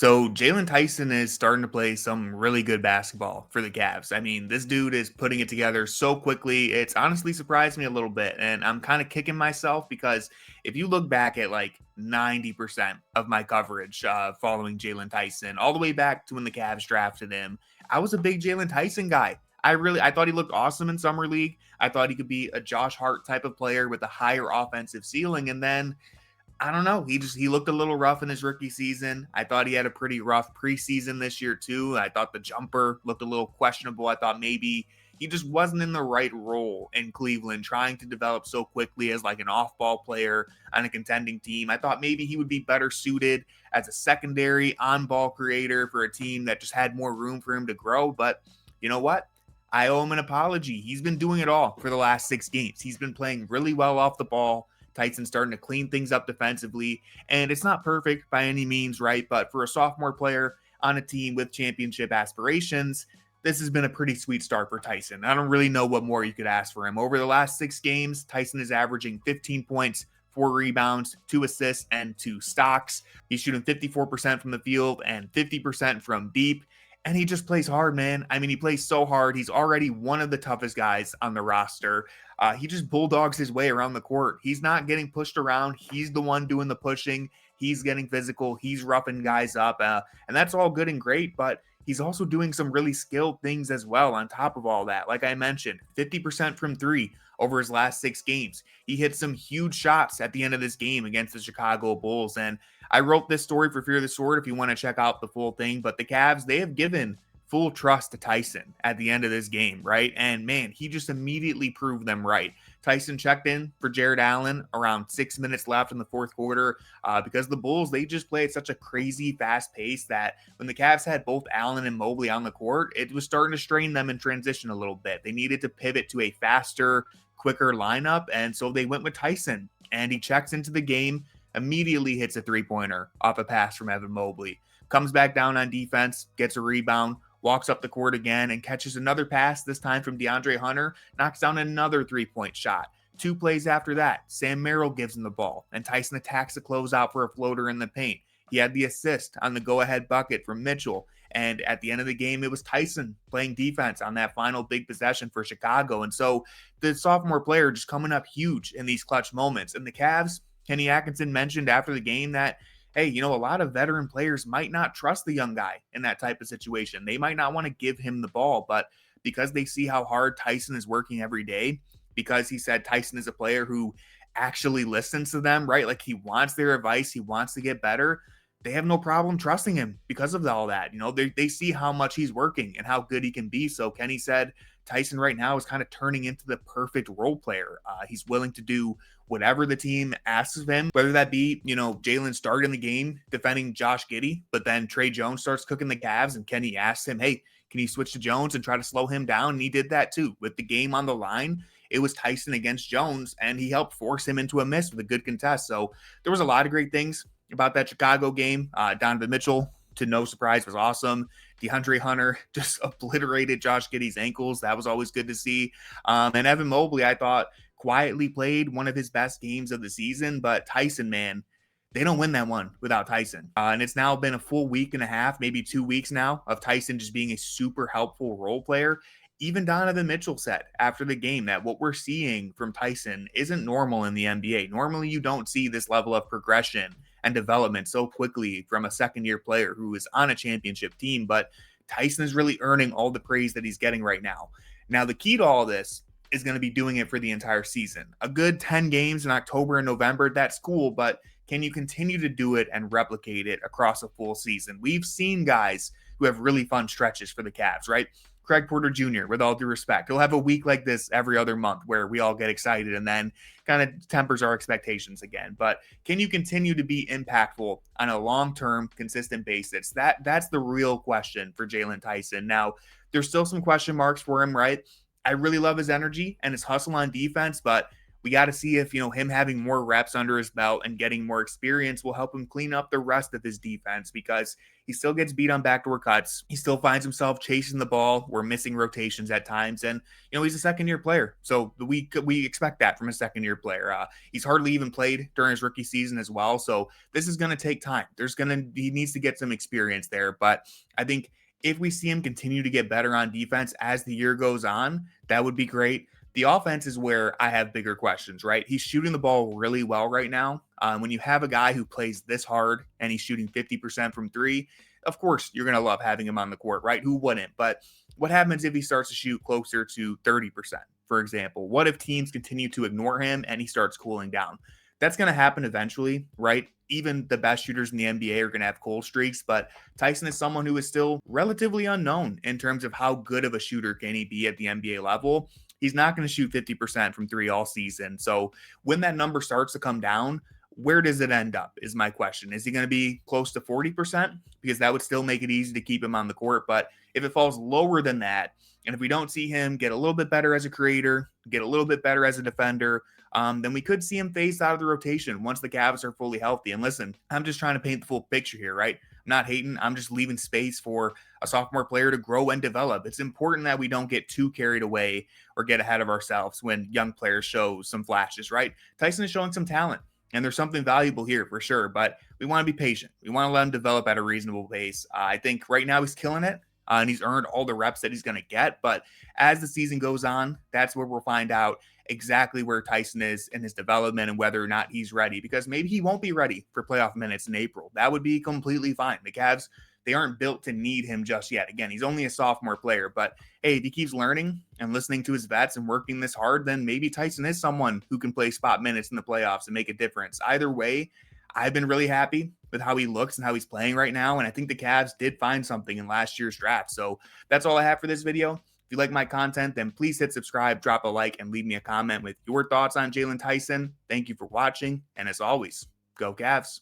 So Jaylen Tyson is starting to play some really good basketball for the Cavs. I mean, this dude is putting it together so quickly. It's honestly surprised me a little bit. And I'm kind of kicking myself because if you look back at like 90% of my coverage following Jaylen Tyson, all the way back to when the Cavs drafted him, I was a big Jaylen Tyson guy. I thought he looked awesome in summer league. I thought he could be a Josh Hart type of player with a higher offensive ceiling. And then I don't know. He looked a little rough in his rookie season. I thought he had a pretty rough preseason this year too. I thought the jumper looked a little questionable. I thought maybe he just wasn't in the right role in Cleveland, trying to develop so quickly as like an off-ball player on a contending team. I thought maybe he would be better suited as a secondary on-ball creator for a team that just had more room for him to grow. But you know what? I owe him an apology. He's been doing it all for the last 6 games. He's been playing really well off the ball. Tyson's starting to clean things up defensively, and it's not perfect by any means, right? But for a sophomore player on a team with championship aspirations, this has been a pretty sweet start for Tyson. I don't really know what more you could ask for him. Over the last 6 games, Tyson is averaging 15 points, 4 rebounds, 2 assists, and 2 stocks. He's shooting 54% from the field and 50% from deep. And he just plays hard, man. I mean, he plays so hard. He's already one of the toughest guys on the roster. He just bulldogs his way around the court. He's not getting pushed around. He's the one doing the pushing. He's getting physical. He's roughing guys up. And that's all good and great, but he's also doing some really skilled things as well on top of all that. Like I mentioned, 50% from three over his last 6 games. He hit some huge shots at the end of this game against the Chicago Bulls. And I wrote this story for Fear the Sword if you want to check out the full thing. But the Cavs, they have given full trust to Tyson at the end of this game, right? And man, he just immediately proved them right. Tyson checked in for Jarrett Allen around 6 minutes left in the fourth quarter because the Bulls, they just play at such a crazy fast pace that when the Cavs had both Allen and Mobley on the court, it was starting to strain them in transition a little bit. They needed to pivot to a faster, quicker lineup, and so they went with Tyson, and he checks into the game, immediately hits a three-pointer off a pass from Evan Mobley, comes back down on defense, gets a rebound, walks up the court again and catches another pass, this time from DeAndre Hunter, knocks down another three-point shot. 2 plays after that, Sam Merrill gives him the ball, and Tyson attacks the closeout for a floater in the paint. He had the assist on the go-ahead bucket from Mitchell, and at the end of the game, it was Tyson playing defense on that final big possession for Chicago. And so the sophomore player just coming up huge in these clutch moments. And the Cavs, Kenny Atkinson mentioned after the game that, hey, a lot of veteran players might not trust the young guy in that type of situation. They might not want to give him the ball, but because they see how hard Tyson is working every day, because he said Tyson is a player who actually listens to them, right? Like he wants their advice, he wants to get better. They have no problem trusting him because of all that. They see how much he's working and how good he can be. So Kenny said Tyson right now is kind of turning into the perfect role player. He's willing to do whatever the team asks of him, whether that be, Jaylen started in the game defending Josh Giddey, but then Trey Jones starts cooking the Cavs and Kenny asks him, hey, can you switch to Jones and try to slow him down? And he did that too. With the game on the line, it was Tyson against Jones, and he helped force him into a miss with a good contest. So there was a lot of great things about that Chicago game. Donovan Mitchell, to no surprise, was awesome. DeAndre Hunter just obliterated Josh Giddey's ankles. That was always good to see. And Evan Mobley, I thought, quietly played one of his best games of the season. But Tyson, man, they don't win that one without Tyson. And it's now been a full week and a half, maybe 2 weeks now, of Tyson just being a super helpful role player. Even Donovan Mitchell said after the game that what we're seeing from Tyson isn't normal in the NBA. Normally, you don't see this level of progression and development so quickly from a second-year player who is on a championship team, but Tyson is really earning all the praise that he's getting right now. Now, the key to all this is going to be doing it for the entire season. A good 10 games in October and November, that's cool, but can you continue to do it and replicate it across a full season? We've seen guys who have really fun stretches for the Cavs, right? Craig Porter Jr., with all due respect, he'll have a week like this every other month where we all get excited and then kind of tempers our expectations again. But can you continue to be impactful on a long-term, consistent basis? That's the real question for Jaylen Tyson. Now, there's still some question marks for him, right? I really love his energy and his hustle on defense, but we got to see if, him having more reps under his belt and getting more experience will help him clean up the rest of his defense, because he still gets beat on backdoor cuts. He still finds himself chasing the ball. We're missing rotations at times. And, he's a second-year player. So we expect that from a second-year player. He's hardly even played during his rookie season as well. So this is going to take time. He needs to get some experience there. But I think if we see him continue to get better on defense as the year goes on, that would be great. The offense is where I have bigger questions, right? He's shooting the ball really well right now. When you have a guy who plays this hard and he's shooting 50% from three, of course, you're going to love having him on the court, right? Who wouldn't? But what happens if he starts to shoot closer to 30%, for example? What if teams continue to ignore him and he starts cooling down? That's going to happen eventually, right? Even the best shooters in the NBA are going to have cold streaks, but Tyson is someone who is still relatively unknown in terms of how good of a shooter can he be at the NBA level. He's not going to shoot 50% from three all season. So when that number starts to come down, where does it end up is my question. Is he going to be close to 40%? Because that would still make it easy to keep him on the court. But if it falls lower than that, and if we don't see him get a little bit better as a creator, get a little bit better as a defender, then we could see him phased out of the rotation once the Cavs are fully healthy. And listen, I'm just trying to paint the full picture here, right? I'm not hating. I'm just leaving space for a sophomore player to grow and develop. It's important that we don't get too carried away or get ahead of ourselves when young players show some flashes, right? Tyson is showing some talent, and there's something valuable here for sure, but we want to be patient. We want to let him develop at a reasonable pace. I think right now he's killing it. And he's earned all the reps that he's going to get. But as the season goes on, that's where we'll find out exactly where Tyson is in his development and whether or not he's ready, because maybe he won't be ready for playoff minutes in April. That would be completely fine. The Cavs, they aren't built to need him just yet. Again, he's only a sophomore player, but hey, if he keeps learning and listening to his vets and working this hard, then maybe Tyson is someone who can play spot minutes in the playoffs and make a difference. Either way, I've been really happy with how he looks and how he's playing right now. And I think the Cavs did find something in last year's draft. So that's all I have for this video. If you like my content, then please hit subscribe, drop a like, and leave me a comment with your thoughts on Jaylen Tyson. Thank you for watching. And as always, go Cavs.